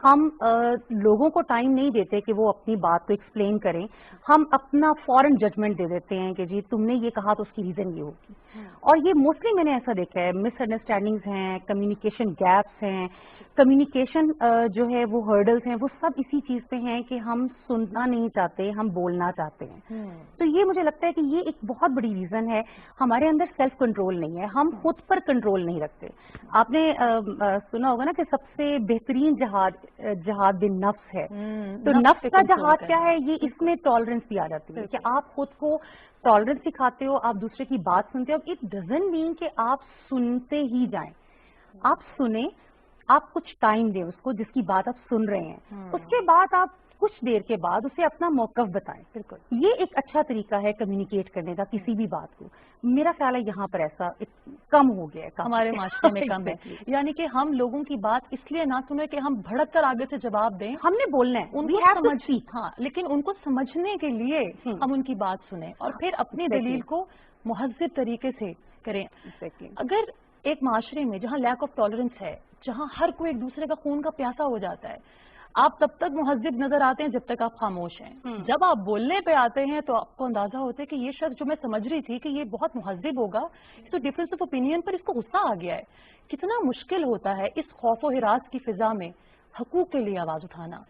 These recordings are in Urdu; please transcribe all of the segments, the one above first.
ہم لوگوں کو ٹائم نہیں دیتے کہ وہ اپنی بات کو ایکسپلین کریں. ہم اپنا فوراً ججمنٹ دے دیتے ہیں کہ جی تم نے یہ کہا تو اس کی ریزن یہ ہوگی. اور یہ موسٹلی میں نے ایسا دیکھا ہے, مس انڈرسٹینڈنگز ہیں, کمیونیکیشن گیپس ہیں, کمیونیکیشن جو ہے وہ ہرڈلس ہیں, وہ سب اسی چیز پہ ہیں کہ ہم سننا نہیں چاہتے, ہم بولنا چاہتے ہیں. تو یہ مجھے لگتا ہے کہ یہ ایک بہت بڑی ریزن ہے. ہمارے اندر سیلف کنٹرول نہیں ہے, ہم خود پر کنٹرول نہیں رکھتے. آپ نے سنا ہوگا نا کہ سب سے بہترین جہاد بن نفس ہے. تو نفس کا جہاد کیا ہے, یہ اس میں ٹالرنس بھی آ جاتی ہے کہ آپ خود کو ٹالرنس سکھاتے ہو, آپ دوسرے کی بات سنتے ہو. اٹ ڈزنٹ مین کہ آپ سنتے ہی جائیں, آپ سنیں, آپ کچھ ٹائم دیں اس کو جس کی بات آپ سن رہے ہیں, اس کے بعد آپ کچھ دیر کے بعد اسے اپنا موقف بتائیں. بالکل, یہ ایک اچھا طریقہ ہے کمیونیکیٹ کرنے کا کسی بھی بات کو. میرا خیال ہے یہاں پر ایسا کم ہو گیا ہے, ہمارے معاشرے میں کم ہے. یعنی کہ ہم لوگوں کی بات اس لیے نہ سنیں کہ ہم بھڑک کر آگے سے جواب دیں, ہم نے بولنا ہے, ان کو ہاں, لیکن ان کو سمجھنے کے لیے ہم ان کی بات سنیں اور پھر اپنی دلیل کو مہذب طریقے سے کریں. اگر ایک معاشرے میں جہاں لیک آف ٹالرنس ہے, جہاں ہر کوئی ایک دوسرے کا خون کا پیاسا ہو جاتا ہے, آپ تب تک مہذب نظر آتے ہیں جب تک آپ خاموش ہیں. جب آپ بولنے پہ آتے ہیں تو آپ کو اندازہ ہوتا ہے کہ یہ شخص جو میں سمجھ رہی تھی کہ یہ بہت مہذب ہوگا, تو ڈفرینس آف اوپینین پر اس کو غصہ آ گیا ہے. کتنا مشکل ہوتا ہے اس خوف و ہراس کی فضا میں حقوق کے لیے آواز اٹھانا.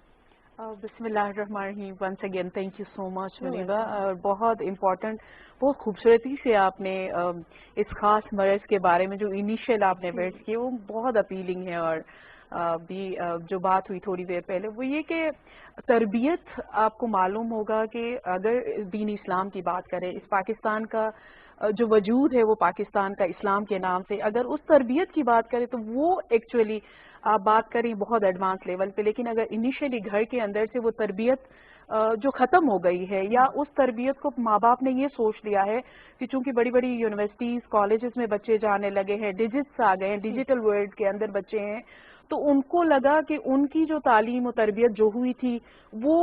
بسم اللہ الرحمن الرحیم. Once again thank you so much Muniba. بہت امپورٹنٹ, بہت خوبصورتی سے آپ نے اس خاص مرض کے بارے میں جو انیشیل آپ نے ورڈز کیے وہ بہت اپیلنگ ہے. اور بھی جو بات ہوئی تھوڑی دیر پہلے وہ یہ کہ تربیت, آپ کو معلوم ہوگا کہ اگر دین اسلام کی بات کریں, اس پاکستان کا جو وجود ہے وہ پاکستان کا اسلام کے نام سے, اگر اس تربیت کی بات کریں تو وہ ایکچولی آپ بات کریں بہت ایڈوانس لیول پہ. لیکن اگر انیشیلی گھر کے اندر سے وہ تربیت جو ختم ہو گئی ہے, یا اس تربیت کو ماں باپ نے یہ سوچ لیا ہے کہ چونکہ بڑی بڑی یونیورسٹیز کالجز میں بچے جانے لگے ہیں, ڈیجٹس آ گئے ہیں, ڈیجیٹل ورلڈ کے اندر بچے ہیں, تو ان کو لگا کہ ان کی جو تعلیم و تربیت جو ہوئی تھی وہ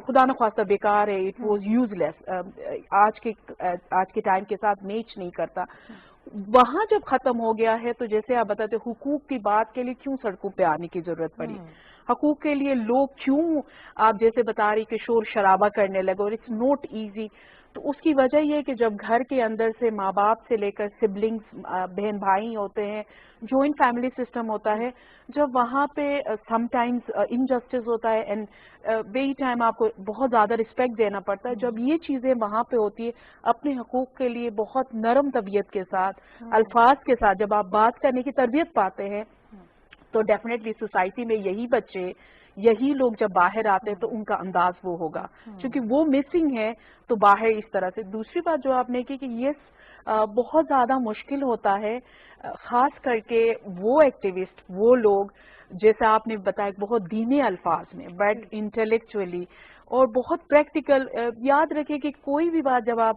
خدا نخواستہ بیکار ہے, اٹ واز یوز لیس, آج کے ٹائم کے ساتھ میچ نہیں کرتا. وہاں جب ختم ہو گیا ہے تو جیسے آپ بتاتے حقوق کی بات کے لیے کیوں سڑکوں پہ آنے کی ضرورت پڑی, حقوق کے لیے لوگ کیوں آپ جیسے بتا رہی کہ شور شرابہ کرنے لگے, اور اٹس نوٹ ایزی. تو اس کی وجہ یہ ہے کہ جب گھر کے اندر سے ماں باپ سے لے کر سبلنگز, بہن بھائی ہوتے ہیں, جوائنٹ فیملی سسٹم ہوتا ہے, جب وہاں پہ سم ٹائمز انجسٹس ہوتا ہے, اینڈ وہی ٹائم آپ کو بہت زیادہ رسپیکٹ دینا پڑتا ہے. جب یہ چیزیں وہاں پہ ہوتی ہے, اپنے حقوق کے لیے بہت نرم طبیعت کے ساتھ, الفاظ کے ساتھ جب آپ بات کرنے کی تربیت پاتے ہیں, تو ڈیفینیٹلی سوسائٹی میں یہی بچے, یہی لوگ جب باہر آتے ہیں تو ان کا انداز وہ ہوگا, کیونکہ وہ مسنگ ہے تو باہر اس طرح سے. دوسری بات جو آپ نے کی کہ یہ بہت زیادہ مشکل ہوتا ہے, خاص کر کے وہ ایکٹیوسٹ, وہ لوگ جیسا آپ نے بتایا بہت دینی الفاظ میں, بٹ انٹلیکچولی اور بہت پریکٹیکل. یاد رکھیں کہ کوئی بھی بات جب آپ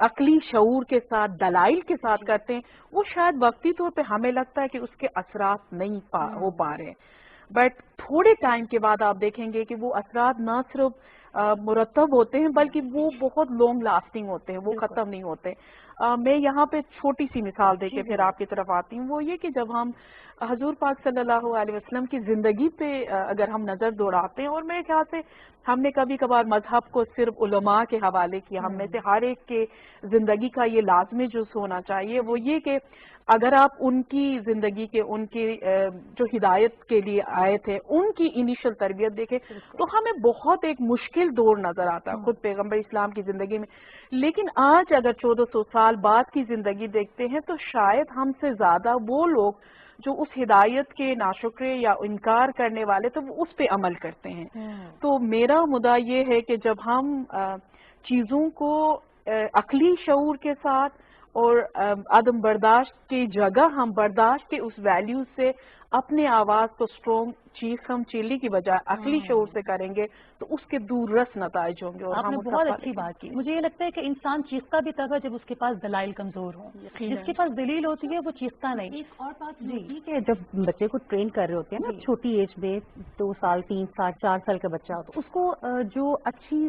عقلی شعور کے ساتھ, دلائل کے ساتھ کرتے ہیں, وہ شاید وقتی طور پہ ہمیں لگتا ہے کہ اس کے اثرات نہیں ہو پا رہے ہیں, بٹ تھوڑے ٹائم کے بعد آپ دیکھیں گے کہ وہ اثرات نہ صرف مرتب ہوتے ہیں بلکہ وہ بہت لانگ لاسٹنگ ہوتے ہیں, وہ ختم نہیں ہوتے. میں یہاں پہ چھوٹی سی مثال دے کے پھر آپ کی طرف آتی ہوں. وہ یہ کہ جب ہم حضور پاک صلی اللہ علیہ وسلم کی زندگی پہ اگر ہم نظر دوڑاتے ہیں, اور میرے خیال سے ہم نے کبھی کبھار مذہب کو صرف علماء کے حوالے کیا, ہم میں سے ہر ایک کے زندگی کا یہ لازمی جز ہونا چاہیے, وہ یہ کہ اگر آپ ان کی زندگی کے, ان کی جو ہدایت کے لیے آئے تھے, ان کی انیشل تربیت دیکھیں تو ہمیں بہت ایک مشکل دور نظر آتا ہے خود پیغمبر اسلام کی زندگی میں. لیکن آج اگر 1400 سال بعد کی زندگی دیکھتے ہیں تو شاید ہم سے زیادہ وہ لوگ جو اس ہدایت کے ناشکرے یا انکار کرنے والے تو وہ اس پہ عمل کرتے ہیں. تو میرا مدعا یہ ہے کہ جب ہم چیزوں کو عقلی شعور کے ساتھ اور عدم برداشت کی جگہ ہم برداشت کے اس ویلیوز سے اپنے آواز کو اسٹرانگ چیخم چیلی کی بجائے عقلی شعور سے کریں گے تو اس کے دور رس نتائج ہوں گے. اور آپ نے بہت اچھی بات کی. مجھے یہ لگتا ہے کہ انسان چیختا بھی تب ہے جب اس کے پاس دلائل کمزور ہوں, جس کے پاس دلیل ہوتی ہے وہ چیختا نہیں. ایک اور بات یہ کہ جب بچے کو ٹرین کر رہے ہوتے ہیں نا چھوٹی ایج میں, 2 سال 3 سال 4 سال کا بچہ ہو, تو اس کو جو اچھی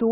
2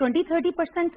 20-30%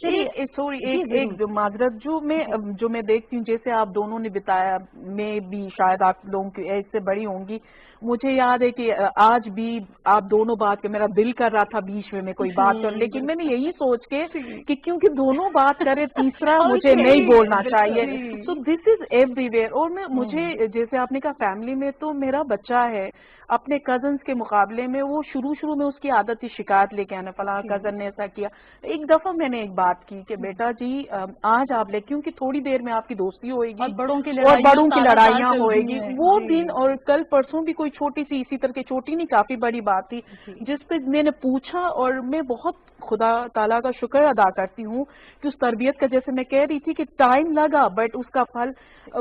سوری ایک معذرت جو میں دیکھتی ہوں جیسے آپ دونوں نے بتایا، میں بھی شاید آپ لوگوں کی ایج سے بڑی ہوں گی، مجھے یاد ہے کہ آج بھی آپ دونوں بات کے میرا دل کر رہا تھا بیچ میں کوئی بات کروں، لیکن میں نے یہی سوچ کے کہ کیونکہ دونوں بات کرے تیسرا مجھے نہیں بولنا چاہیے، تو دس از ایوری ویئر. اور مجھے جیسے آپ نے کہا فیملی میں، تو میرا بچہ ہے اپنے کزنس کے مقابلے میں، وہ شروع میں اس کی عادت تھی شکایت لے کے آنا، فلاں کزن نے ایسا کیا. ایک دفعہ میں نے ایک بات کی کہ بیٹا جی آج آپ لے، کیونکہ تھوڑی دیر میں آپ کی دوستی ہوئے گی اور بڑوں کی لڑائیاں ہوئے گی، وہ دن اور کل پرسوں بھی کوئی چھوٹی سی اسی طرح کی، چھوٹی نہیں کافی بڑی بات تھی جس پہ میں نے پوچھا، اور میں بہت خدا تعالیٰ کا شکر ادا کرتی ہوں کہ اس تربیت کا، جیسے میں کہہ رہی تھی کہ ٹائم لگا بٹ اس کا پھل.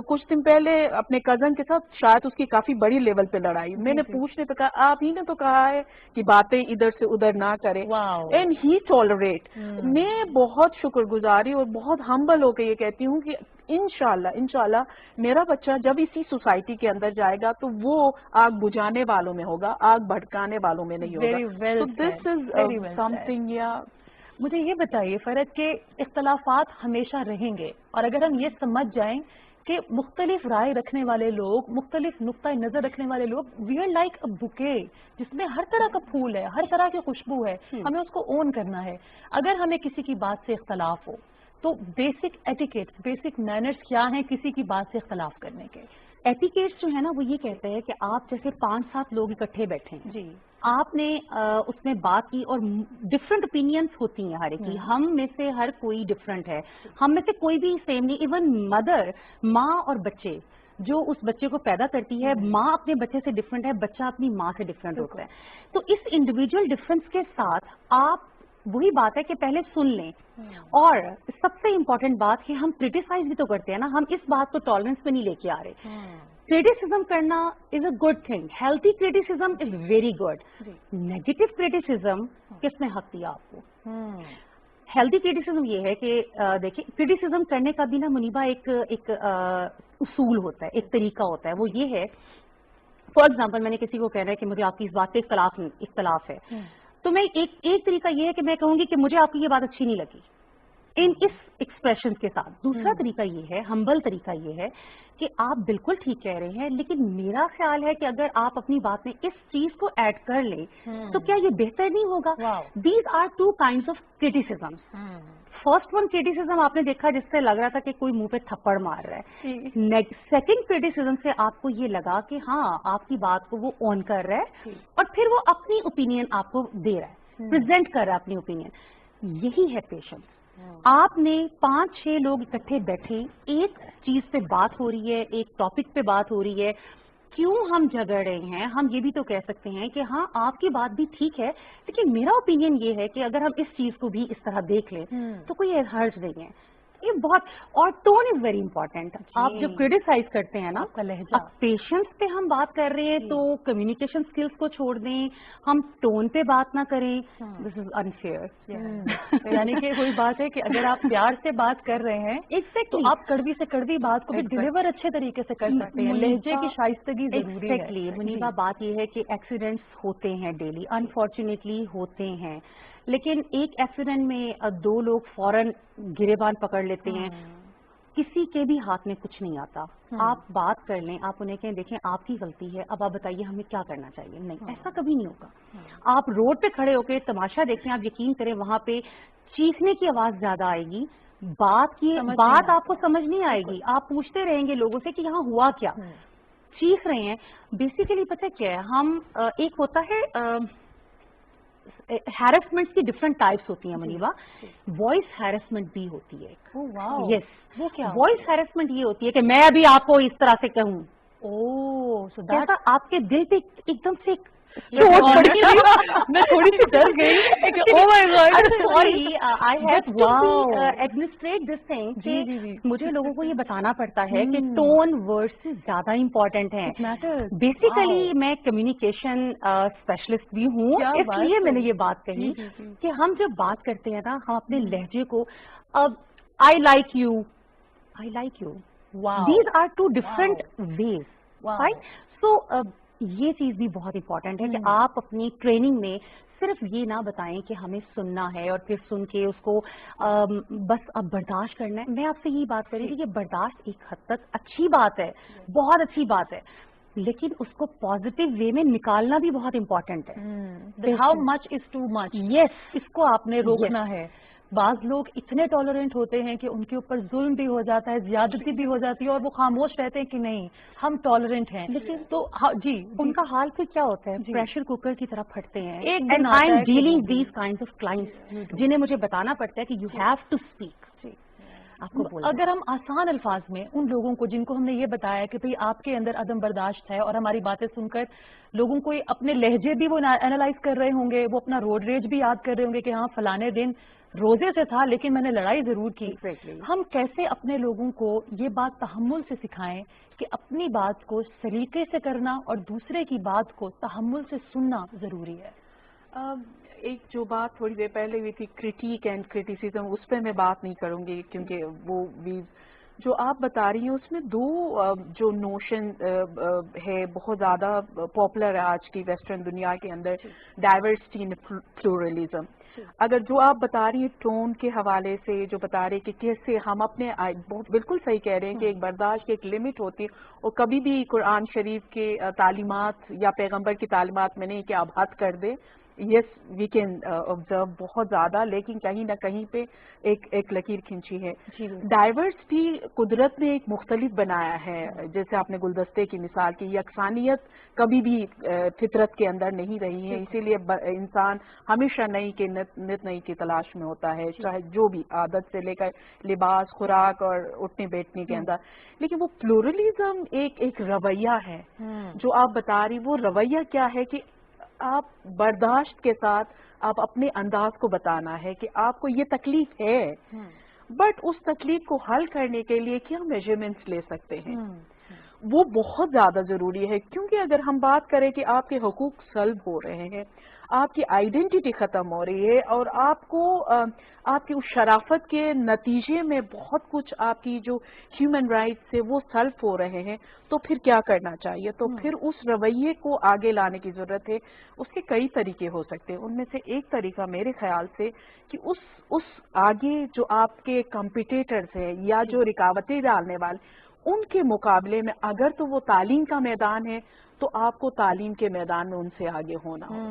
کچھ دن پہلے اپنے کزن کے ساتھ شاید اس کی کافی بڑی لیول پہ لڑائی، میں نے پوچھنے پہ کہا آپ ہی نے تو کہا ہے کہ باتیں ادھر سے ادھر نہ کرے، اینڈ ہی ٹالریٹ. میں بہت شکر گزاری اور بہت ہمبل ہو کے یہ کہتی ہوں کہ انشاءاللہ میرا بچہ جب اسی سوسائٹی کے اندر جائے گا تو وہ آگ بجھانے والوں میں ہوگا، آگ بھڑکانے والوں میں نہیں ہوگا. So this is something. مجھے یہ بتائیے فرد کہ اختلافات ہمیشہ رہیں گے، اور اگر ہم یہ سمجھ جائیں کہ مختلف رائے رکھنے والے لوگ، مختلف نقطۂ نظر رکھنے والے لوگ، we are like a bouquet جس میں ہر طرح کا پھول ہے، ہر طرح کی خوشبو ہے، ہمیں اس کو اون کرنا ہے. اگر ہمیں کسی کی بات سے اختلاف ہو تو بیسک ایٹیکیٹس، بیسک مینرز کیا ہیں کسی کی بات سے اختلاف کرنے کے؟ ایٹیکیٹس جو ہے نا وہ یہ کہتے ہیں کہ آپ جیسے 5-7 لوگ اکٹھے بیٹھے ہیں، جی، آپ نے اس میں بات کی اور ڈفرینٹ اوپینینس ہوتی ہیں ہر ایک کی، ہم میں سے ہر کوئی ڈفرینٹ ہے، ہم میں سے کوئی بھی سیم نہیں. ایون مدر، ماں اور بچے جو اس بچے کو پیدا کرتی ہے، ماں اپنے بچے سے ڈفرینٹ ہے، بچہ اپنی ماں سے ڈفرینٹ ہوتا ہے. تو اس انڈیویجول ڈفرینس کے ساتھ آپ وہی بات ہے کہ پہلے سن لیں، اور سب سے امپورٹنٹ بات کہ ہم کرٹیسائز بھی تو کرتے ہیں نا، ہم اس بات کو ٹالرنس پہ نہیں لے کے آ رہے. کریٹیسزم کرنا is a good thing, healthy criticism is very good. Negative criticism کس نے حق دیا آپ کو؟ ہیلتھی کریٹیسزم یہ ہے کہ دیکھیں کریٹیسزم کرنے کا بھی نا منیبا ایک اصول ہوتا ہے، ایک طریقہ ہوتا ہے. وہ یہ ہے، فار ایگزامپل میں نے کسی کو کہنا ہے کہ مجھے آپ کی اس بات پہ اختلاف ہے، تو میں ایک طریقہ یہ ہے کہ میں کہوں گی کہ مجھے آپ کی یہ بات اچھی نہیں لگی اس ایکسپریشن کے ساتھ. دوسرا طریقہ یہ ہے، ہمبل طریقہ یہ ہے کہ آپ بالکل ٹھیک کہہ رہے ہیں، لیکن میرا خیال ہے کہ اگر آپ اپنی بات میں اس چیز کو ایڈ کر لیں تو کیا یہ بہتر نہیں ہوگا؟ These are 2 kinds of criticism. First one criticism آپ نے دیکھا جس سے لگ رہا تھا کہ کوئی منہ پہ تھپڑ مار رہا ہے. سیکنڈ کریٹیسزم سے آپ کو یہ لگا کہ ہاں آپ کی بات کو وہ آن کر رہا ہے اور پھر وہ اپنی اوپینین آپ کو دے رہا ہے، پریزنٹ کر رہا ہے اپنی اوپینین. یہی ہے پیشنس. آپ نے 5-6 لوگ اکٹھے بیٹھے، ایک چیز پہ بات ہو رہی ہے، ایک ٹاپک پہ بات ہو رہی ہے، کیوں ہم جھگڑ رہے ہیں؟ ہم یہ بھی تو کہہ سکتے ہیں کہ ہاں آپ کی بات بھی ٹھیک ہے، لیکن میرا اوپینین یہ ہے کہ اگر ہم اس چیز کو بھی اس طرح دیکھ لیں تو کوئی حرج نہیں ہے. یہ بہت، اور ٹون از ویری امپورٹینٹ. آپ جب کریٹیسائز کرتے ہیں نا، اب پیشنس پہ ہم بات کر رہے ہیں تو کمیونیکیشن اسکلس کو چھوڑ دیں، ہم ٹون پہ بات نہ کریں. دس از انفیئر. یعنی کہ وہی بات ہے کہ اگر آپ پیار سے بات کر رہے ہیں تو آپ کڑوی سے کڑوی بات کو بھی ڈلیور اچھے طریقے سے کر سکتے ہیں. لہجے کی شائستگی ضروری ہے. ایگزیکٹلی منیبا، بات یہ ہے کہ ایکسیڈنٹس ہوتے ہیں ڈیلی، انفارچونیٹلی ہوتے ہیں، لیکن ایک ایکسیڈنٹ میں 2 لوگ فوراً گریبان پکڑ لیتے ہیں. کسی کے بھی ہاتھ میں کچھ نہیں آتا. آپ بات کر لیں، آپ انہیں کہیں دیکھیں آپ کی غلطی ہے، اب آپ بتائیے ہمیں کیا کرنا چاہیے. نہیں، ایسا کبھی نہیں ہوگا. آپ روڈ پہ کھڑے ہو کے تماشا دیکھیں، آپ یقین کریں وہاں پہ چیخنے کی آواز زیادہ آئے گی، بات آپ کو سمجھ نہیں آئے گی. آپ پوچھتے رہیں گے لوگوں سے کہ یہاں ہوا کیا، چیخ رہے ہیں. بیسیکلی پتہ کیا ہے، ہم ایک ہوتا ہے ہیرسمنٹ کی ڈفرنٹ ٹائپس ہوتی ہیں منیبا. وائس ہیرسمنٹ بھی ہوتی ہے. یس، وائس ہیرسمنٹ یہ ہوتی ہے کہ میں ابھی آپ کو اس طرح سے کہوں، جیسا آپ کے دل پہ ایک دم سے میں تھوڑی سی ڈر گئی. Sorry, I have to administrate this thing کہ مجھے لوگوں کو یہ بتانا پڑتا ہے کہ ٹون ورڈ سے زیادہ امپورٹنٹ ہیں. بیسیکلی میں کمیونیکیشن اسپیشلسٹ بھی ہوں، اس لیے میں نے یہ بات کہی کہ ہم جب بات کرتے ہیں نا، ہم اپنے لہجے کو، اب I like you, these are 2 different ways, right? So یہ چیز بھی بہت امپورٹنٹ ہے کہ آپ اپنی ٹریننگ میں صرف یہ نہ بتائیں کہ ہمیں سننا ہے اور پھر سن کے اس کو بس اب برداشت کرنا ہے. میں آپ سے یہی بات کر رہی تھی کہ برداشت ایک حد تک اچھی بات ہے, بہت اچھی بات ہے, لیکن اس کو پازیٹیو وے میں نکالنا بھی بہت امپورٹنٹ ہے. How much is too much, یس, اس کو آپ نے روکنا ہے. بعض لوگ اتنے ٹالرنٹ ہوتے ہیں کہ ان کے اوپر ظلم بھی ہو جاتا ہے, زیادتی بھی ہو جاتی ہے, اور وہ خاموش رہتے ہیں کہ نہیں ہم ٹالرنٹ ہیں. لیکن تو جی ان کا حال پھر کیا ہوتا ہے, پریشر کوکر کی طرح پھٹتے ہیں. ایک اینڈ دن آئی آتا ایم ہے کہ dealing these kind of clients جنہیں مجھے بتانا پڑتا ہے کہ یو ہیو ٹو اسپیک. آپ کو بولنا اگر ہم آسان الفاظ میں ان لوگوں کو جن کو ہم نے یہ بتایا کہ بھئی آپ کے اندر عدم برداشت ہے, اور ہماری باتیں سن کر لوگوں کو اپنے لہجے بھی وہ اینالائز کر رہے ہوں گے, وہ اپنا روڈ ریج بھی یاد کر رہے ہوں گے کہ ہاں فلانے دن روزے سے تھا لیکن میں نے لڑائی ضرور کی. ہم کیسے اپنے لوگوں کو یہ بات تحمل سے سکھائیں کہ اپنی بات کو سلیقے سے کرنا اور دوسرے کی بات کو تحمل سے سننا ضروری ہے. ایک جو بات تھوڑی دیر پہلے ہوئی تھی, کرٹیک اینڈ کرٹیسزم, اس پہ میں بات نہیں کروں گی کیونکہ وہ بھی جو آپ بتا رہی ہیں اس میں دو جو نوشن ہے بہت زیادہ پاپولر ہے آج کی ویسٹرن دنیا کے اندر, ڈائیورسٹی اینڈ پلورلزم. اگر جو آپ بتا رہی ہیں ٹون کے حوالے سے, جو بتا رہے کہ کیسے ہم اپنے بالکل صحیح کہہ رہے ہیں کہ ایک برداشت کی ایک لمٹ ہوتی ہے, اور کبھی بھی قرآن شریف کے تعلیمات یا پیغمبر کی تعلیمات میں نہیں کہ آپ حد کر دیں. یس وی کین آبزرو بہت زیادہ, لیکن کہیں نہ کہیں پہ ایک لکیر کھینچی ہے. ڈائیورسٹی قدرت نے ایک مختلف بنایا ہے, جیسے آپ نے گلدستے کی مثال کی. یکسانیت کبھی بھی فطرت کے اندر نہیں رہی ہے, اسی لیے انسان ہمیشہ نئی کے نت نئی کی تلاش میں ہوتا ہے, چاہے جو بھی عادت سے لے کر لباس, خوراک اور اٹھنے بیٹھنے کے اندر. لیکن وہ پلورلزم ایک رویہ ہے جو آپ بتا رہی. وہ رویہ کیا ہے کہ آپ برداشت کے ساتھ آپ اپنے انداز کو بتانا ہے کہ آپ کو یہ تکلیف ہے, بٹ اس تکلیف کو حل کرنے کے لیے کیا میجرمنٹس لے سکتے ہیں, وہ بہت زیادہ ضروری ہے. کیونکہ اگر ہم بات کریں کہ آپ کے حقوق سلب ہو رہے ہیں, آپ کی آئیڈینٹی ختم ہو رہی ہے, اور آپ کو آپ کی اس شرافت کے نتیجے میں بہت کچھ آپ کی جو ہیومن رائٹس ہے وہ سلب ہو رہے ہیں, تو پھر کیا کرنا چاہیے؟ تو پھر اس رویے کو آگے لانے کی ضرورت ہے. اس کے کئی طریقے ہو سکتے ہیں, ان میں سے ایک طریقہ میرے خیال سے کہ اس آگے جو آپ کے کمپیٹیٹرز ہیں یا جو رکاوٹیں ڈالنے والے, ان کے مقابلے میں اگر تو وہ تعلیم کا میدان ہے تو آپ کو تعلیم کے میدان میں ان سے آگے ہونا ہو.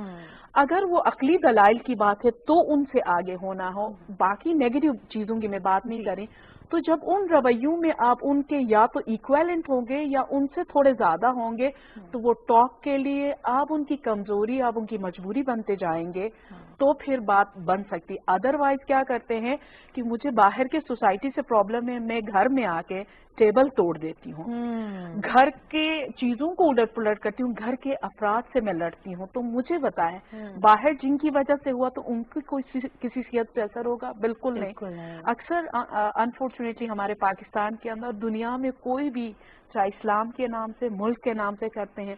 اگر وہ عقلی دلائل کی بات ہے تو ان سے آگے ہونا ہو. باقی نیگیٹو چیزوں کی میں بات نہیں کریں. تو جب ان رویوں میں آپ ان کے یا تو ایکویلنٹ ہوں گے یا ان سے تھوڑے زیادہ ہوں گے, تو وہ ٹاک کے لیے آپ ان کی کمزوری, آپ ان کی مجبوری بنتے جائیں گے, تو پھر بات بن سکتی. ادروائز کیا کرتے ہیں کہ مجھے باہر کے سوسائٹی سے پرابلم ہے, میں گھر میں آ کے ٹیبل توڑ دیتی ہوں, گھر کے چیزوں کو الٹ پلٹ کرتی ہوں, گھر کے افراد سے میں لڑتی ہوں. تو مجھے بتائیں باہر جن کی وجہ سے ہوا تو ان کی کوئی کسی صحت پہ اثر ہوگا؟ بالکل نہیں. اکثر انفارچونیٹلی ہمارے پاکستان کے اندر, دنیا میں کوئی بھی چاہے اسلام کے نام سے, ملک کے نام سے کرتے ہیں,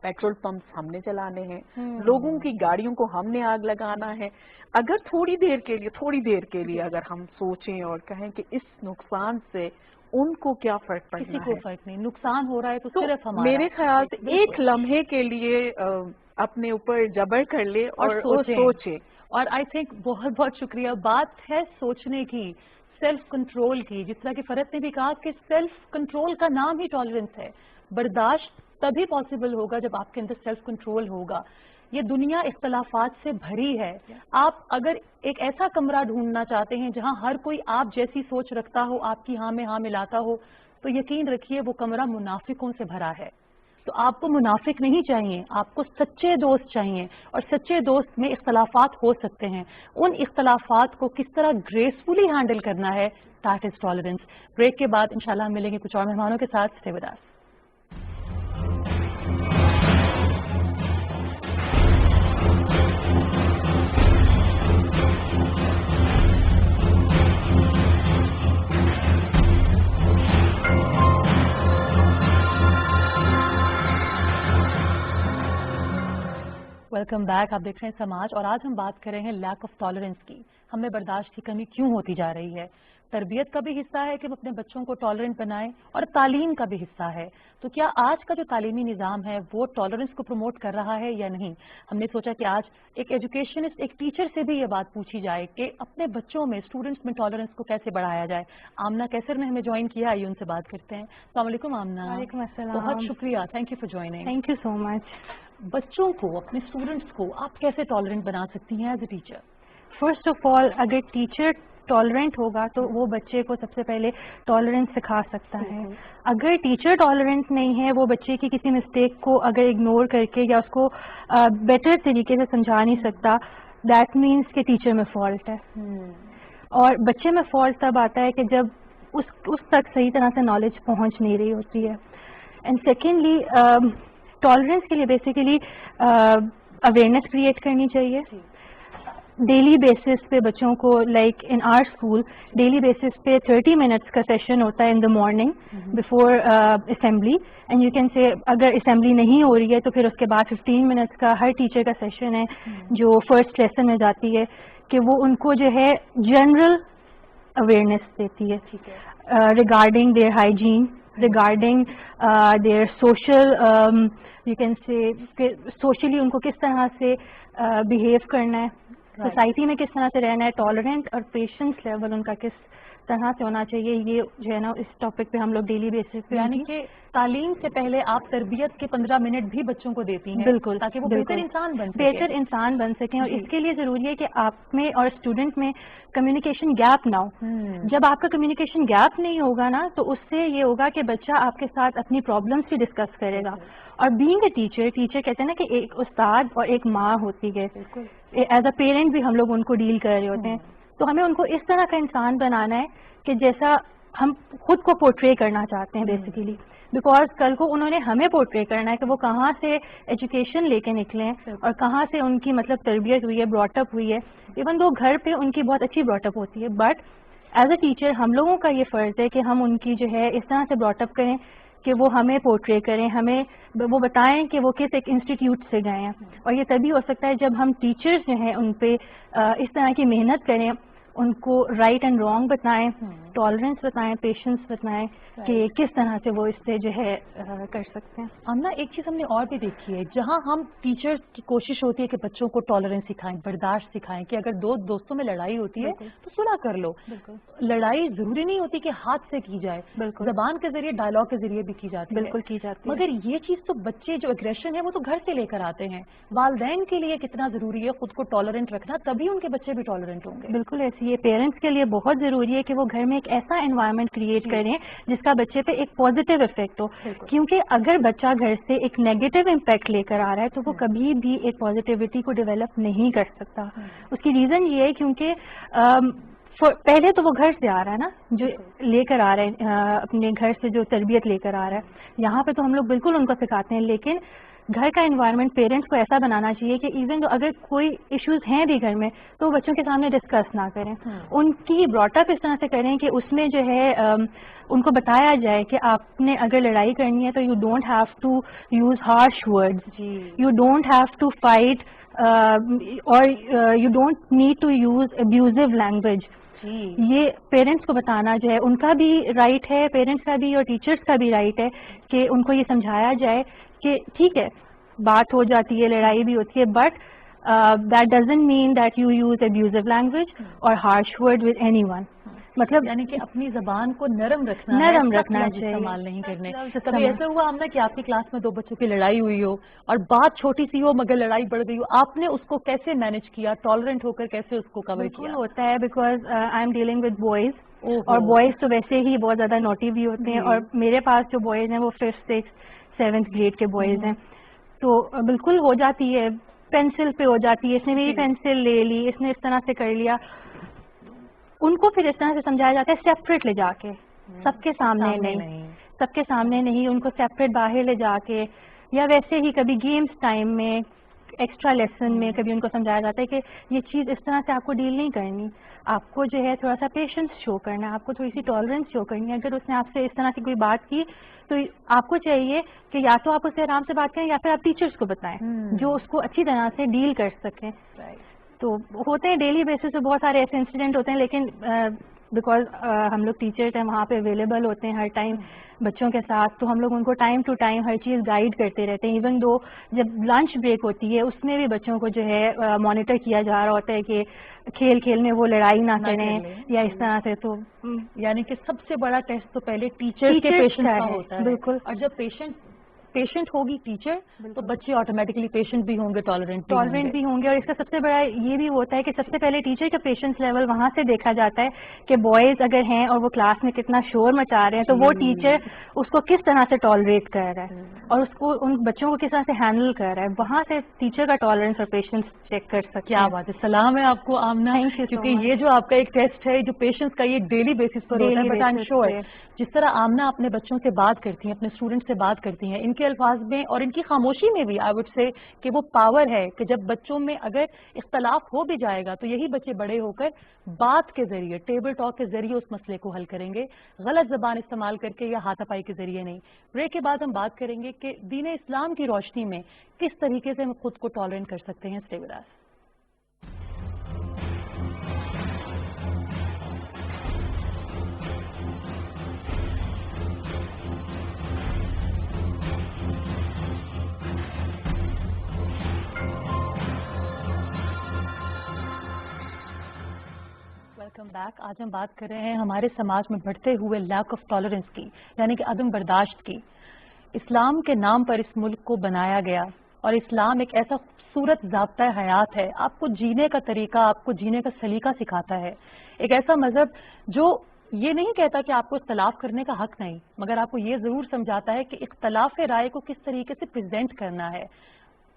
پیٹرول پمپس ہم نے چلانے ہیں, لوگوں کی گاڑیوں کو ہم نے آگ لگانا ہے. اگر تھوڑی دیر کے لیے اگر ہم سوچیں اور کہیں کہ اس نقصان سے ان کو کیا فرق پڑنا ہے, کسی کو فرق نہیں, نقصان ہو رہا ہے تو صرف ہمارا. میرے خیال سے ایک لمحے کے لیے اپنے اوپر جبر کر لے اور سوچے. اور آئی تھنک بہت بہت شکریہ. بات ہے سوچنے کی, سیلف کنٹرول کی. جس طرح کہ فرحت نے بھی کہا کہ سیلف کنٹرول کا نام ہی ٹالرنس ہے. برداشت تبھی پاسبل ہوگا جب آپ کے اندر سیلف کنٹرول ہوگا. یہ دنیا اختلافات سے بھری ہے. آپ اگر ایک ایسا کمرہ ڈھونڈنا چاہتے ہیں جہاں ہر کوئی آپ جیسی سوچ رکھتا ہو, آپ کی ہاں میں ہاں ملاتا ہو, تو یقین رکھیے وہ کمرہ منافقوں سے بھرا ہے. تو آپ کو منافق نہیں چاہیے, آپ کو سچے دوست چاہیے. اور سچے دوست میں اختلافات ہو سکتے ہیں, ان اختلافات کو کس طرح گریسفلی ہینڈل کرنا ہے, دیٹ از ٹالرنس. بریک کے بعد انشاءاللہ ہم ملیں گے کچھ اور مہمانوں کے ساتھ. Stay with us. Welcome back. آپ دیکھ رہے ہیں سماج, اور آج ہم بات کر رہے ہیں لیک آف ٹالرنس کی. ہمیں برداشت کی کمی کیوں ہوتی جا رہی ہے. تربیت کا بھی حصہ ہے کہ ہم اپنے بچوں کو ٹالرنٹ بنائیں اور تعلیم کا بھی حصہ ہے. تو کیا آج کا جو تعلیمی نظام ہے وہ ٹالرنس کو پروموٹ کر رہا ہے یا نہیں؟ ہم نے سوچا کہ آج ایک ایجوکیشنسٹ، ایک ٹیچر سے بھی یہ بات پوچھی جائے کہ اپنے بچوں میں، اسٹوڈنٹس میں ٹالرنس کو کیسے بڑھایا جائے. آمنہ کیسر نے ہمیں جوائن کیا، آئیے ان سے بات کرتے ہیں. السلام علیکم آمنہ. وعلیکم السلام. بہت شکریہ، thank you for joining. Thank you so much. بچوں کو، اپنے اسٹوڈنٹس کو آپ کیسے ٹالرنٹ بنا سکتی ہیں as a teacher? First of all اگر ٹیچر ٹالرنٹ ہوگا تو وہ بچے کو سب سے پہلے ٹالرنس سکھا سکتا ہے. اگر ٹیچر ٹالرنٹ نہیں ہے، وہ بچے کی کسی مسٹیک کو اگر اگنور کر کے یا اس کو بیٹر طریقے سے سمجھا نہیں سکتا، دیٹ مینس کہ ٹیچر میں فالٹ ہے. اور بچے میں فالٹ تب آتا ہے کہ جب اس تک صحیح طرح سے نالج پہنچ نہیں رہی ہوتی ہے. اینڈ سیکنڈلی ٹالرنس کے لیے بیسیکلی اویئرنیس کریٹ کرنی چاہیے. ڈیلی بیسس پہ بچوں کو، like in our school daily basis پہ 30 منٹس کا سیشن ہوتا ہے in the morning before assembly. And you can say اگر اسمبلی نہیں ہو رہی ہے تو پھر اس کے بعد 15 منٹس کا ہر ٹیچر کا سیشن ہے جو فرسٹ لیسن میں جاتی ہے کہ وہ ان کو جو ہے جنرل اویئرنیس دیتی ہے regarding their hygiene, regarding their social, you can say socially ان کو کس طرح سے بہیو کرنا ہے، سوسائٹی میں کس طرح سے رہنا ہے، ٹالرنٹ اور پیشنس لیول ان کا کس طرح سے ہونا چاہیے. یہ جو ہے نا اس ٹاپک پہ ہم لوگ ڈیلی بیسس پہ، یعنی کہ تعلیم سے پہلے آپ تربیت کے 15 منٹ بھی بچوں کو دیتی ہیں. بالکل، تاکہ وہ بہتر انسان بن سکیں. بہتر انسان بن سکیں. اور اس کے لیے ضروری ہے کہ آپ میں اور اسٹوڈنٹ میں کمیونیکیشن گیپ نہ ہو. جب آپ کا کمیونیکیشن گیپ نہیں ہوگا نا تو اس سے یہ ہوگا کہ بچہ آپ کے ساتھ اپنی پرابلمس بھی ڈسکس کرے گا. اور بینگ اے ٹیچر کہتے ہیں نا کہ ایک استاد اور ایک ماں ہوتی ہے، ایز اے پیرنٹ بھی ہم لوگ ان کو ڈیل کر رہے ہوتے ہیں. تو ہمیں ان کو اس طرح کا انسان بنانا ہے کہ جیسا ہم خود کو پورٹری کرنا چاہتے ہیں بیسیکلی. بیکاز کل کو انہوں نے ہمیں پورٹری کرنا ہے کہ وہ کہاں سے ایجوکیشن لے کے نکلے ہیں اور کہاں سے ان کی مطلب تربیت ہوئی ہے، براٹ اپ ہوئی ہے. ایون دو گھر پہ ان کی بہت اچھی براٹ اپ ہوتی ہے، بٹ ایز اے ٹیچر ہم لوگوں کا یہ فرض ہے کہ ہم ان کی جو ہے اس طرح سے براٹ اپ کریں کہ وہ ہمیں پورٹری کریں، ہمیں وہ بتائیں کہ وہ کس ایک انسٹیٹیوٹ سے گئے ہیں. اور یہ تبھی ہو سکتا ہے جب ہم ٹیچرز جو ہیں ان پہ اس طرح کی محنت کریں، ان کو رائٹ اینڈ رانگ بتائیں، ٹالرنس بتائیں، پیشنس بتائیں کہ کس طرح سے وہ اس سے جو ہے کر سکتے ہیں. آمنہ ایک چیز ہم نے اور بھی دیکھی ہے، جہاں ہم ٹیچرز کی کوشش ہوتی ہے کہ بچوں کو ٹالرنس سکھائیں، برداشت سکھائیں کہ اگر دو دوستوں میں لڑائی ہوتی ہے تو صلح کر لو. لڑائی ضروری نہیں ہوتی کہ ہاتھ سے کی جائے، زبان کے ذریعے، ڈائلاگ کے ذریعے بھی کی جاتی ہے. بالکل کی جاتی ہے. مگر یہ چیز تو بچے جو اگریشن ہے وہ تو گھر سے لے کر آتے ہیں. والدین کے لیے کتنا ضروری ہے خود کو ٹالرنٹ رکھنا، تبھی ان کے بچے بھی ٹالرنٹ ہوں گے. بالکل ایسی ہے. پیرنٹس کے لیے بہت ضروری ہے کہ وہ گھر میں ایک ایسا انوائرمنٹ کریٹ کریں جس کا بچے پہ ایک پازیٹیو افیکٹ ہو. کیونکہ اگر بچہ گھر سے ایک نیگیٹو امپیکٹ لے کر آ رہا ہے تو وہ کبھی بھی ایک پازیٹیوٹی کو ڈیولپ نہیں کر سکتا. اس کی ریزن یہ ہے کیونکہ پہلے تو وہ گھر سے آ رہا ہے نا، جو لے کر آ رہا ہے اپنے گھر سے جو تربیت لے کر آ رہا ہے. یہاں پہ تو ہم لوگ بالکل ان کو سکھاتے ہیں، لیکن گھر کا انوائرمنٹ پیرنٹس کو ایسا بنانا چاہیے کہ ایون اگر کوئی ایشوز ہیں بھی گھر میں تو وہ بچوں کے سامنے ڈسکس نہ کریں. ان کی براٹ اپ اس طرح سے کریں کہ اس میں جو ہے ان کو بتایا جائے کہ آپ نے اگر لڑائی کرنی ہے تو you don't have to use harsh words, you don't have to fight, اور you don't need to use abusive language. یہ پیرنٹس کو بتانا جو ہے ان کا بھی رائٹ ہے، پیرنٹس کا بھی اور ٹیچرس کا بھی رائٹ ہے کہ ان کو یہ سمجھایا جائے کہ ٹھیک ہے بات ہو جاتی ہے، لڑائی بھی ہوتی ہے، but that doesn't mean that you use abusive language اور harsh word with anyone. مطلب یعنی کہ اپنی زبان کو نرم رکھنا، نرم رکھنا چاہیے، استعمال نہیں کرنے. کبھی ایسا ہوا ہم نے کہ آپ کی کلاس میں دو بچوں کی لڑائی ہوئی ہو اور بات چھوٹی سی ہو مگر لڑائی بڑھ گئی ہو، آپ نے اس کو کیسے مینج کیا، ٹالرنٹ ہو کر کیسے اس کو کور کیا؟ ہوتا ہے because I am dealing with boys, اور بوائز تو ویسے ہی بہت زیادہ نوٹی بھی ہوتے ہیں. اور میرے پاس جو بوائز ہیں وہ 5th 6th 7th گریڈ کے بوائز ہیں. تو بالکل ہو جاتی ہے، پینسل پہ ہو جاتی ہے، اس نے میری پینسل لے لی، اس نے اس طرح سے کر لیا. ان کو پھر اس طرح سے سمجھایا جاتا ہے سیپریٹ لے جا کے، سب کے سامنے نہیں، سب کے سامنے نہیں، ان کو سیپریٹ باہر لے جا کے، یا ویسے ہی کبھی گیمز ٹائم میں، ایکسٹرا لیسن میں کبھی ان کو سمجھایا جاتا ہے کہ یہ چیز اس طرح سے آپ کو ڈیل نہیں کرنی، آپ کو جو ہے تھوڑا سا پیشنس شو کرنا ہے، آپ کو تھوڑی سی ٹالرنس شو کرنی ہے. اگر اس نے آپ سے اس طرح کی کوئی بات کی تو آپ کو چاہیے کہ یا تو آپ اسے آرام سے بات کریں یا پھر آپ ٹیچرس کو بتائیں جو اس کو اچھی طرح سے ڈیل کر سکیں. تو ہوتے ہیں ڈیلی بیسس پہ بہت سارے ایسے انسیڈنٹ ہوتے ہیں، لیکن بیکاز ہم لوگ ٹیچرز ہیں وہاں پہ اویلیبل ہوتے ہیں ہر ٹائم بچوں کے ساتھ, تو ہم لوگ ان کو ٹائم ٹو ٹائم ہر چیز گائیڈ کرتے رہتے ہیں. ایون دو جب لنچ بریک ہوتی ہے اس میں بھی بچوں کو جو ہے مانیٹر کیا جا رہا ہوتا ہے کہ کھیل کھیل میں وہ لڑائی نہ کریں یا اس طرح سے. تو یعنی کہ سب سے بڑا ٹیسٹ تو پہلے ٹیچر کے پیشنٹ کا ہوتا ہے. بالکل. اور جب پیشنٹ ہوگی ٹیچر تو بچے آٹومیٹکلی پیشنٹ بھی ہوں گے, ٹالرنٹ بھی ہوں گے. اور اس کا سب سے بڑا یہ بھی ہوتا ہے کہ سب سے پہلے ٹیچر کا پیشنس لیول وہاں سے دیکھا جاتا ہے کہ بوائز اگر ہیں اور وہ کلاس میں کتنا شور مچا رہے ہیں تو وہ ٹیچر اس کو کس طرح سے ٹالریٹ کر رہا ہے اور اس کو ان بچوں کو کس طرح سے ہینڈل کر رہا ہے. وہاں سے ٹیچر کا ٹالرنس اور پیشنس چیک کر سکتے ہیں. کیا بات ہے, سلام ہے آپ کو آمنہ, کیونکہ یہ جو آپ کا ایک ٹیسٹ ہے جو پیشنس کا یہ ڈیلی بیسس پر ہوتا ہے. بٹ آئی ایم شیور جس طرح آمنہ اپنے بچوں سے بات کرتی ہیں, اپنے اسٹوڈنٹ سے بات کرتی ہیں, ان کے الفاظ میں اور ان کی خاموشی میں بھی آئی وڈ سے کہ وہ پاور ہے کہ جب بچوں میں اگر اختلاف ہو بھی جائے گا تو یہی بچے بڑے ہو کر بات کے ذریعے, ٹیبل ٹاک کے ذریعے اس مسئلے کو حل کریں گے, غلط زبان استعمال کر کے یا ہاتھا پائی کے ذریعے نہیں. بریک کے بعد ہم بات کریں گے کہ دین اسلام کی روشنی میں کس طریقے سے ہم خود کو ٹالرنٹ کر سکتے ہیں. Stay with us. Welcome back. آج ہم بات کر رہے ہیں ہمارے سماج میں بڑھتے ہوئے لیک آف ٹالرنس کی, یعنی کہ عدم برداشت کی. اسلام کے نام پر اس ملک کو بنایا گیا اور اسلام ایک ایسا خوبصورت ضابطۂ حیات ہے, آپ کو جینے کا طریقہ, آپ کو جینے کا سلیقہ سکھاتا ہے. ایک ایسا مذہب جو یہ نہیں کہتا کہ آپ کو اختلاف کرنے کا حق نہیں, مگر آپ کو یہ ضرور سمجھاتا ہے کہ اختلاف رائے کو کس طریقے سے پریزنٹ کرنا ہے,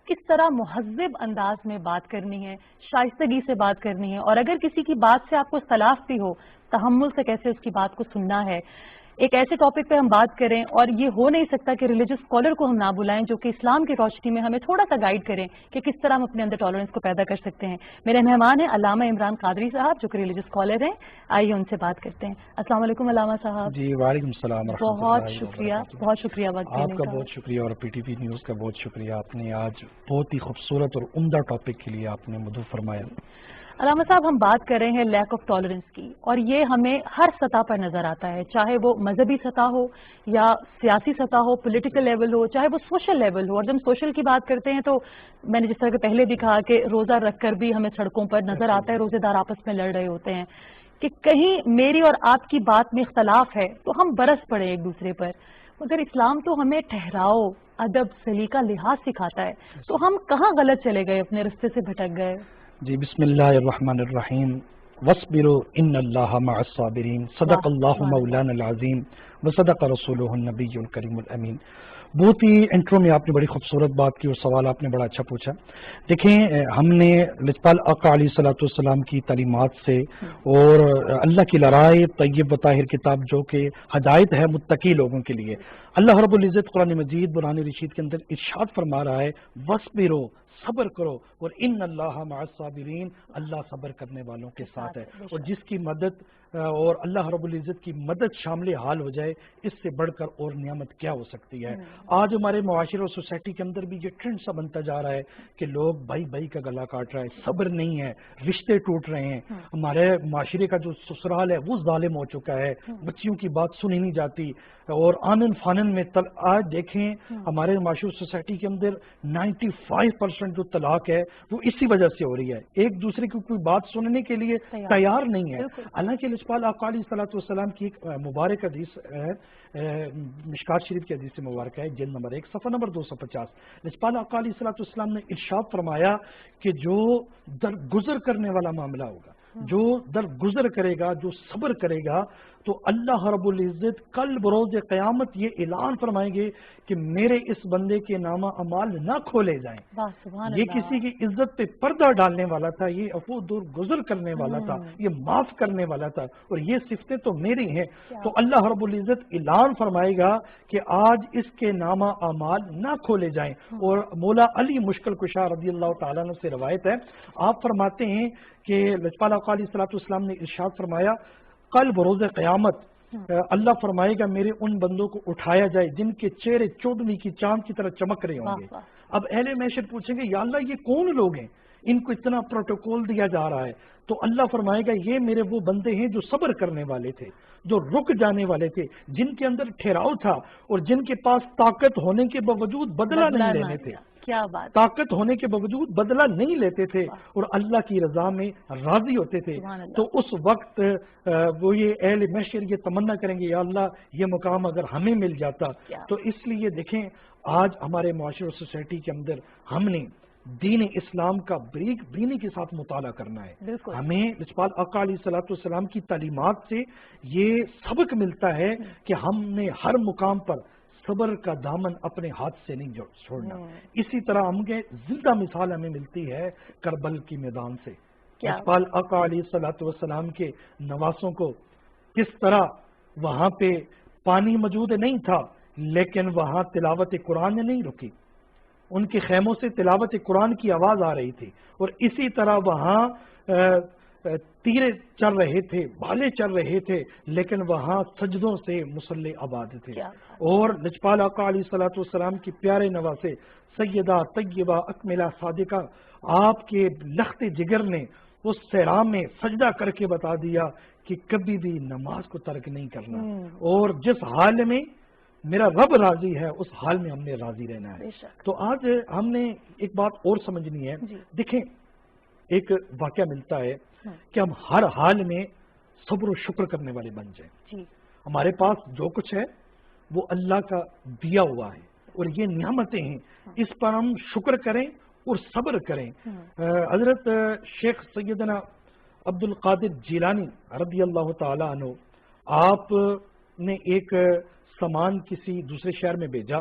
کس طرح مہذب انداز میں بات کرنی ہے, شائستگی سے بات کرنی ہے, اور اگر کسی کی بات سے آپ کو اختلاف بھی ہو تحمل سے کیسے اس کی بات کو سننا ہے. ایک ایسے ٹاپک پہ ہم بات کریں اور یہ ہو نہیں سکتا کہ ریلیجس اسکالر کو ہم نہ بلائیں جو کہ اسلام کی روشنی میں ہمیں تھوڑا سا گائیڈ کریں کہ کس طرح ہم اپنے اندر ٹالرنس کو پیدا کر سکتے ہیں. میرے مہمان ہیں علامہ عمران قادری صاحب جو کہ ریلیجس اسکالر ہیں. آئیے ان سے بات کرتے ہیں. السلام علیکم علامہ صاحب. جی وعلیکم السلام. بہت شکریہ, بہت شکریہ وقت دینے آپ کا بہت شکریہ اور پی ٹی وی نیوز کا بہت شکریہ. آپ نے آج بہت ہی خوبصورت اور عمدہ ٹاپک کے لیے آپ نے مدعو فرمایا. علامہ صاحب ہم بات کر رہے ہیں لیک آف ٹالرنس کی, اور یہ ہمیں ہر سطح پر نظر آتا ہے, چاہے وہ مذہبی سطح ہو یا سیاسی سطح ہو, پولیٹیکل لیول ہو, چاہے وہ سوشل لیول ہو. اور جب ہم سوشل کی بات کرتے ہیں تو میں نے جس طرح کہ پہلے بھی کہا کہ روزہ رکھ کر بھی ہمیں سڑکوں پر نظر آتا ہے روزے دار آپس میں لڑ رہے ہوتے ہیں کہ کہیں میری اور آپ کی بات میں اختلاف ہے تو ہم برس پڑے ایک دوسرے پر. مگر اسلام تو ہمیں ٹھہراؤ, ادب, سلیقہ, لحاظ سکھاتا ہے, تو ہم کہاں غلط چلے گئے, اپنے رستے سے بھٹک گئے؟ جی بسم اللہ الرحمن الرحیم. وَاصْبِرُوا إِنَّ اللَّهَ مَعَ الصَّابِرِينَ. صدق اللہ مولانا العظیم وصدق رسولہ النبی الکریم الامین. بہت ہی انٹرو میں آپ نے بڑی خوبصورت بات کی اور سوال آپ نے بڑا اچھا پوچھا. دیکھیں ہم نے لجپال آقا علیہ الصلوۃ والسلام کی تعلیمات سے اور اللہ کی لڑائے طیب و طاہر کتاب جو کہ ہدایت ہے متقی لوگوں کے لیے, اللہ رب العزت قرآن مجید برہان رشید کے اندر ارشاد فرما رہا ہے وَاصْبِرُوا, صبر کرو, اور ان اللہ مع الصابرین, اللہ صبر کرنے والوں کے ساتھ ہے. اور جس کی مدد اور اللہ رب العزت کی مدد شامل حال ہو جائے, اس سے بڑھ کر اور نعمت کیا ہو سکتی ہے. آج ہمارے معاشرے اور سوسائٹی کے اندر بھی یہ ٹرینڈ سا بنتا جا رہا ہے کہ لوگ بھائی بھائی کا گلا کاٹ رہا ہے, صبر نہیں ہے, رشتے ٹوٹ رہے ہیں. ہمارے معاشرے کا جو سسرال ہے وہ ظالم ہو چکا ہے, بچیوں کی بات سنی نہیں جاتی, اور آنن فانن میں آج دیکھیں ہمارے معاشرے سوسائٹی کے اندر 95% جو طلاق ہے وہ اسی وجہ سے ہو رہی ہے, ایک دوسرے کی کوئی بات سننے کے لیے تیار نہیں ہے. حالانکہ لجپال آقا علیہ الصلوۃ والسلام کی ایک مبارک حدیث ہے, مشکات شریف کی حدیث مبارک ہے, جلد نمبر 1 صفحہ نمبر 250. لجپال آقا علیہ الصلوۃ والسلام نے ارشاد فرمایا کہ جو درگزر کرنے والا معاملہ ہوگا, جو درگزر کرے گا, جو صبر کرے گا, تو اللہ رب العزت کل بروز قیامت یہ اعلان فرمائیں گے کہ میرے اس بندے کے نامہ اعمال نہ کھولے جائیں. یہ کسی کی عزت پہ پردہ ڈالنے والا تھا, یہ عفو درگزر کرنے والا تھا, یہ معاف کرنے والا تھا, اور یہ صفتیں تو میری ہیں. تو اللہ رب العزت اعلان فرمائے گا کہ آج اس کے نامہ اعمال نہ کھولے جائیں. اور مولا علی مشکل کشا رضی اللہ تعالیٰ عنہ سے روایت ہے, آپ فرماتے ہیں کہ لجپال آقا علیہ الصلوۃ والسلام نے ارشاد فرمایا کل بروز قیامت اللہ فرمائے گا میرے ان بندوں کو اٹھایا جائے جن کے چہرے چودھویں کی چاند کی طرح چمک رہے ہوں گے. اب اہل محشر پوچھیں گے یا اللہ یہ کون لوگ ہیں, ان کو اتنا پروٹوکول دیا جا رہا ہے، تو اللہ فرمائے گا یہ میرے وہ بندے ہیں جو صبر کرنے والے تھے، جو رک جانے والے تھے، جن کے اندر ٹھہراؤ تھا اور جن کے پاس طاقت ہونے کے باوجود بدلہ نہیں لینے تھے، کیا بات، طاقت ہونے کے باوجود بدلہ نہیں لیتے تھے اور اللہ کی رضا میں راضی ہوتے تھے. تو اس وقت وہ یہ اہل محشر یہ تمنا کریں گے، یا اللہ یہ مقام اگر ہمیں مل جاتا. تو اس لیے دیکھیں آج ہمارے معاشرے اور سوسائٹی کے اندر ہم نے دین اسلام کا بریک بینی کے ساتھ مطالعہ کرنا ہے. ہمیں لچپال آقا علیہ الصلوۃ والسلام کی تعلیمات سے یہ سبق ملتا ہے کہ ہم نے ہر مقام پر صبر کا دامن اپنے ہاتھ سے نہیں چھوڑنا. اسی طرح ہم کے زندہ مثال ہمیں ملتی ہے کربل کی میدان سے. لچپال آقا علیہ الصلوۃ والسلام کے نواسوں کو کس طرح وہاں پہ پانی موجود نہیں تھا لیکن وہاں تلاوت قرآن نے نہیں رکی، ان کے خیموں سے تلاوت قرآن کی آواز آ رہی تھی. اور اسی طرح وہاں تیرے چل رہے تھے، بھالے چل رہے تھے، لیکن وہاں سجدوں سے مسلح آباد تھے. اور لجپال آقا علیہ الصلوۃ والسلام کی پیارے نواسے سیدہ طیبہ اکملہ صادقہ آپ کے لخت جگر نے اس صحرا میں سجدہ کر کے بتا دیا کہ کبھی بھی نماز کو ترک نہیں کرنا، اور جس حال میں میرا رب راضی ہے اس حال میں ہم نے راضی رہنا ہے. تو آج ہم نے ایک بات اور سمجھنی ہے. دیکھیں ایک واقعہ ملتا ہے کہ ہم ہر حال میں صبر و شکر کرنے والے بن جائیں. ہمارے پاس جو کچھ ہے وہ اللہ کا دیا ہوا ہے اور یہ نعمتیں ہیں، اس پر ہم شکر کریں اور صبر کریں. حضرت شیخ سیدنا عبد القادر جیلانی رضی اللہ تعالی عنہ، آپ نے ایک سامان کسی دوسرے شہر میں بھیجا،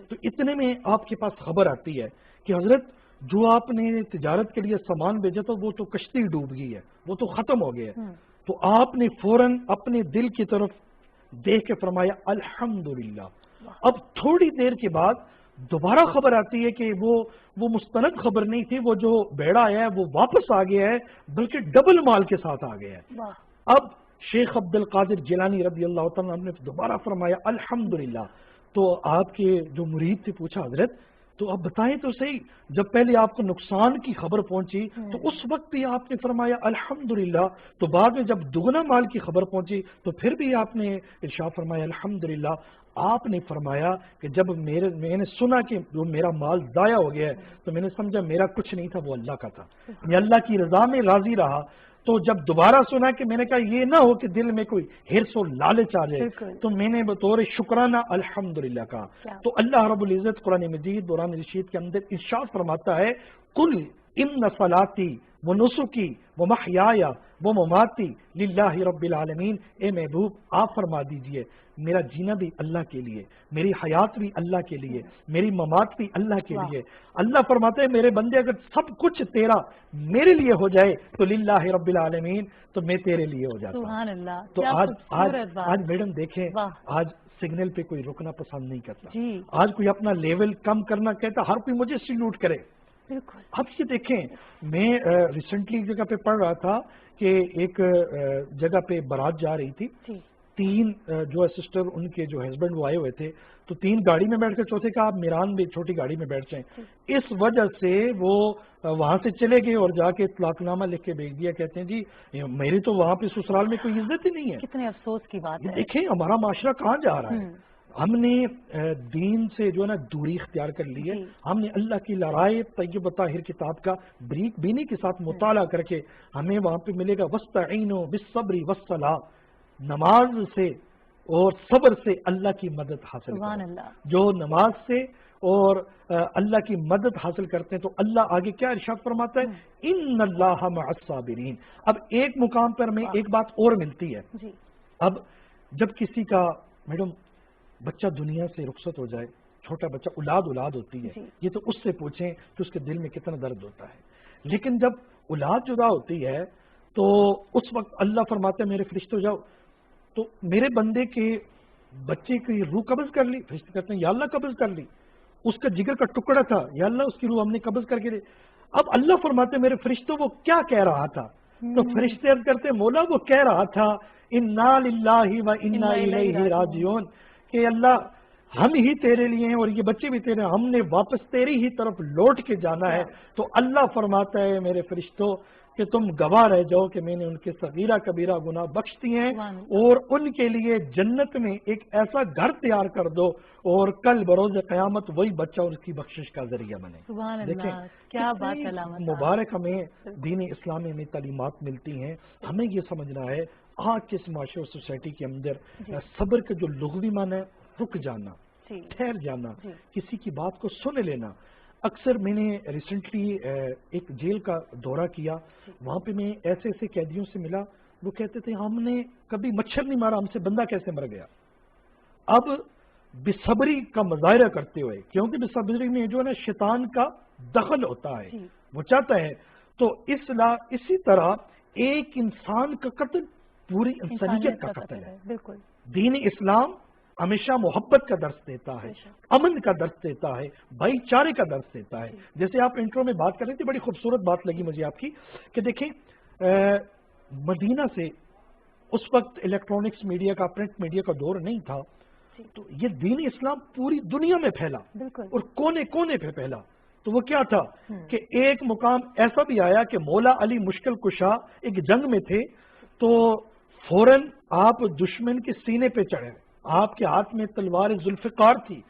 تو اتنے میں آپ کے پاس خبر آتی ہے کہ حضرت جو آپ نے تجارت کے لیے سامان بھیجا تھا وہ تو کشتی ڈوب گئی ہے، وہ تو ختم ہو گیا ہے. تو آپ نے فوراً اپنے دل کی طرف دیکھ کے فرمایا الحمدللہ. اب تھوڑی دیر کے بعد دوبارہ خبر آتی ہے کہ وہ مستند خبر نہیں تھی، وہ جو بیڑا آیا ہے وہ واپس آ گیا ہے بلکہ ڈبل مال کے ساتھ آ گیا ہے. اب شیخ عبد القادر جیلانی رضی اللہ تعالیٰ نے دوبارہ فرمایا الحمدللہ. تو آپ کے جو مرید سے پوچھا حضرت تو آپ بتائیں تو صحیح، جب پہلے آپ کو نقصان کی خبر پہنچی تو اس وقت بھی آپ نے فرمایا الحمدللہ، تو بعد میں جب دگنا مال کی خبر پہنچی تو پھر بھی آپ نے ارشاد فرمایا الحمدللہ. آپ نے فرمایا کہ جب میں نے سنا کہ جو میرا مال ضائع ہو گیا ہے تو میں نے سمجھا میرا کچھ نہیں تھا، وہ اللہ کا تھا، میں اللہ کی رضا میں راضی رہا. تو جب دوبارہ سنا کہ میں نے کہا یہ نہ ہو کہ دل میں کوئی ہرس و لالچ آ جائے، تو میں نے بطور شکرانہ الحمدللہ کہا. تو اللہ رب العزت قرآن مجید قرآن رشید کے اندر ارشاد فرماتا ہے قل ان صلاتی و نسکی و محیای و مماتی للہ رب العالمین. اے محبوب آپ فرما دیجئے میرا جینا بھی اللہ کے لیے، میری حیات بھی اللہ کے لیے، میری ممات بھی اللہ کے لیے. اللہ فرماتے ہیں میرے بندے اگر سب کچھ تیرا میرے لیے ہو جائے تو للہ رب العالمین، تو میں تیرے لیے ہو جاتا. سبحان اللہ. تو آج میڈم دیکھیں آج سگنل پہ کوئی رکنا پسند نہیں کرتا، آج کوئی اپنا لیول کم کرنا کہتا، ہر کوئی مجھے سیلوٹ کرے. اب یہ دیکھیں میں ریسنٹلی ایک جگہ پہ پڑھ رہا تھا کہ ایک جگہ پہ بارات جا رہی تھی، تین جو ہے سسٹر ان کے جو ہسبینڈ وہ آئے ہوئے تھے، تو تین گاڑی میں بیٹھ کر چوتھے کا آپ میران بھی چھوٹی گاڑی میں بیٹھ جائیں. اس وجہ سے وہ وہاں سے چلے گئے اور جا کے اطلاق نامہ لکھ کے بھیج دیا. کہتے ہیں جی میری تو وہاں پہ سسرال میں کوئی عزت ہی نہیں ہے. کتنے افسوس کی بات ہے. دیکھیں ہمارا معاشرہ کہاں جا رہا ہے. ہم نے دین سے جو ہے نا دوری اختیار کر لی ہے. ہم نے اللہ کی لڑائے طیب طاہر کتاب کا بریک بینی کے ساتھ مطالعہ کر کے ہمیں وہاں پہ ملے گا وَاسْتَعِينُوا بِالصَّبْرِ وَالصَّلَاةِ، نماز سے اور صبر سے اللہ کی مدد حاصل کرو. جو نماز سے اور اللہ کی مدد حاصل کرتے ہیں تو اللہ آگے کیا ارشاد فرماتا ہے ان اللہ مع الصابرین. اب ایک مقام پر میں ایک بات اور ملتی ہے. اب جب کسی کا میڈم بچہ دنیا سے رخصت ہو جائے، چھوٹا بچہ اولاد ہوتی ہے، یہ تو اس سے پوچھیں کہ اس کے دل میں کتنا درد ہوتا ہے. لیکن جب اولاد جدا ہوتی ہے تو اس وقت اللہ فرماتے ہیں میرے فرشتے جاؤ، تو میرے بندے کے بچے کی روح قبض کر لی. فرشتے کہتے ہیں یا اللہ قبض کر لی، اس کا جگر کا ٹکڑا تھا، یا اللہ اس کی روح ہم نے قبض کر کے دی. اب اللہ فرماتے میرے فرشتوں وہ کیا کہہ رہا تھا؟ تو فرشتے عرض کرتے مولا وہ کہہ رہا تھا انا للہ و انا الیہ راجعون، کہ اللہ ہم ہی تیرے لیے ہیں اور یہ بچے بھی تیرے، ہم نے واپس تیری ہی طرف لوٹ کے جانا ہے. تو اللہ فرماتا ہے میرے فرشتوں کہ تم گواہ رہ جاؤ کہ میں نے ان کے صغیرہ کبیرہ گناہ بخش دیے ہیں اور ان کے لیے جنت میں ایک ایسا گھر تیار کر دو اور کل بروز قیامت وہی بچہ اور اس کی بخشش کا ذریعہ بنے. سبحان اللہ، دیکھیں کیا کتنی بات ہے علامہ صاحب. مبارک ہمیں دین اسلامی میں تعلیمات ملتی ہیں. ہمیں یہ سمجھنا ہے آج کے اس معاشرے اور سوسائٹی کے اندر صبر کا جو لغوی معنی ہے رک جانا، ٹھہر جانا، کسی کی بات کو سن لینا. اکثر میں نے ریسنٹلی ایک جیل کا دورہ کیا، وہاں پہ میں ایسے ایسے قیدیوں سے ملا، وہ کہتے تھے ہم نے کبھی مچھر نہیں مارا، ہم سے بندہ کیسے مر گیا. اب بےصبری کا مظاہرہ کرتے ہوئے، کیونکہ بےصبری میں جو ہے نا شیطان کا دخل ہوتا ہے، وہ چاہتا ہے. تو اسی طرح ایک انسان کا قتل پوری انسانیت کا قتل ہے. بالکل. دین اسلام ہمیشہ محبت کا درس دیتا ہے، امن کا درس دیتا ہے، بھائی چارے کا درس دیتا ہے. جیسے آپ انٹرو میں بات کر رہے تھے، بڑی خوبصورت بات لگی مجھے آپ کی کہ دیکھیں مدینہ سے اس وقت الیکٹرانکس میڈیا کا، پرنٹ میڈیا کا دور نہیں تھا، تو یہ دین اسلام پوری دنیا میں پھیلا اور کونے کونے پہ پھیلا. تو وہ کیا تھا کہ ایک مقام ایسا بھی آیا کہ مولا علی مشکل کشا ایک جنگ میں تھے، تو فوراً آپ دشمن کے سینے پہ چڑھے، آپ کے ہاتھ میں تلوار ذوالفقار تھی،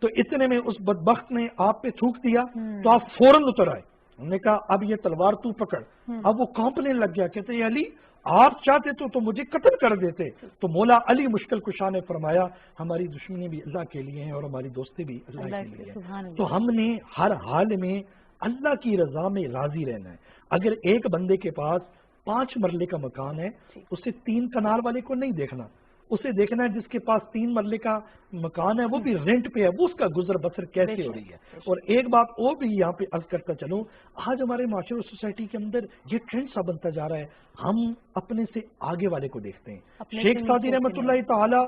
تو اتنے میں اس بدبخت نے آپ پہ تھوک دیا تو آپ فوراً اتر آئے. انہوں نے کہا اب یہ تلوار تو پکڑ. اب وہ کانپنے لگ گیا، کہتے علی آپ چاہتے تو مجھے قتل کر دیتے. تو مولا علی مشکل کشا نے فرمایا ہماری دشمنی بھی اللہ کے لیے ہیں اور ہماری دوستی بھی اللہ کے لیے ہے. تو ہم نے ہر حال میں اللہ کی رضا میں راضی رہنا ہے. اگر ایک بندے کے پاس 5 مرلے کا مکان ہے، اسے 3 کنال والے کو نہیں دیکھنا، اسے دیکھنا ہے جس کے پاس 3 مرلے کا مکان ہے، وہ بھی رینٹ پہ ہے، وہ اس کا گزر بسر کیسے ہو رہی ہے. اور ایک بات اور بھی یہاں پہ عرض کرتا چلوں، آج ہمارے معاشرے اور سوسائٹی کے اندر یہ ٹرینڈ سا بنتا جا رہا ہے، ہم اپنے سے آگے والے کو دیکھتے ہیں. شیخ سعدی رحمۃ اللہ تعالی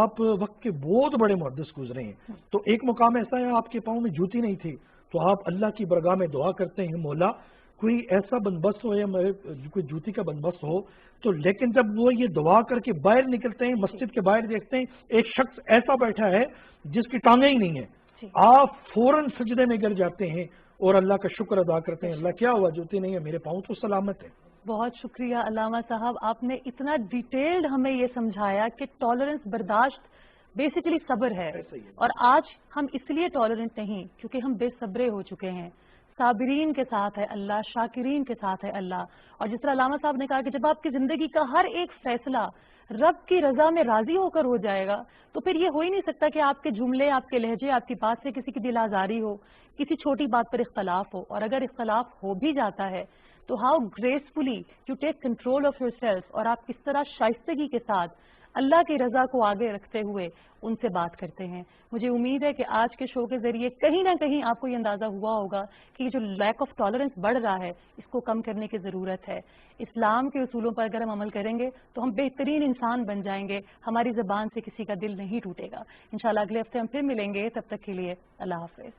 آپ وقت کے بہت بڑے محدث گزرے ہیں، تو ایک مقام ایسا ہے آپ کے پاؤں میں جوتی نہیں تھی، تو آپ اللہ کی برگاہ میں دعا کرتے ہیں مولا کوئی ایسا بندوبست ہو یا کوئی جوتی کا بندوبست ہو. تو لیکن جب وہ یہ دعا کر کے باہر نکلتے ہیں، مسجد کے باہر دیکھتے ہیں ایک شخص ایسا بیٹھا ہے جس کی ٹانگیں ہی نہیں ہیں، آپ فوراً سجدے میں گر جاتے ہیں اور اللہ کا شکر ادا کرتے ہیں، اللہ کیا ہوا جوتی نہیں ہے، میرے پاؤں تو سلامت ہے. بہت شکریہ علامہ صاحب، آپ نے اتنا ڈیٹیلڈ ہمیں یہ سمجھایا کہ ٹالرنس، برداشت بیسیکلی صبر ہے. اور آج ہم اس لیے ٹالرنٹ نہیں کیونکہ ہم بے صبرے ہو چکے ہیں. صابرین کے ساتھ ہے اللہ، شاکرین کے ساتھ ہے اللہ. اور جس طرح علامہ صاحب نے کہا کہ جب آپ کی زندگی کا ہر ایک فیصلہ رب کی رضا میں راضی ہو کر ہو جائے گا تو پھر یہ ہو ہی نہیں سکتا کہ آپ کے جملے، آپ کے لہجے، آپ کی بات سے کسی کی دل آزاری ہو، کسی چھوٹی بات پر اختلاف ہو. اور اگر اختلاف ہو بھی جاتا ہے تو how gracefully you take control of your self, اور آپ کس طرح شائستگی کے ساتھ اللہ کی رضا کو آگے رکھتے ہوئے ان سے بات کرتے ہیں. مجھے امید ہے کہ آج کے شو کے ذریعے کہیں نہ کہیں آپ کو یہ اندازہ ہوا ہوگا کہ یہ جو لیک آف ٹالرنس بڑھ رہا ہے اس کو کم کرنے کی ضرورت ہے. اسلام کے اصولوں پر اگر ہم عمل کریں گے تو ہم بہترین انسان بن جائیں گے، ہماری زبان سے کسی کا دل نہیں ٹوٹے گا. انشاءاللہ اگلے ہفتے ہم پھر ملیں گے، تب تک کے لیے اللہ حافظ.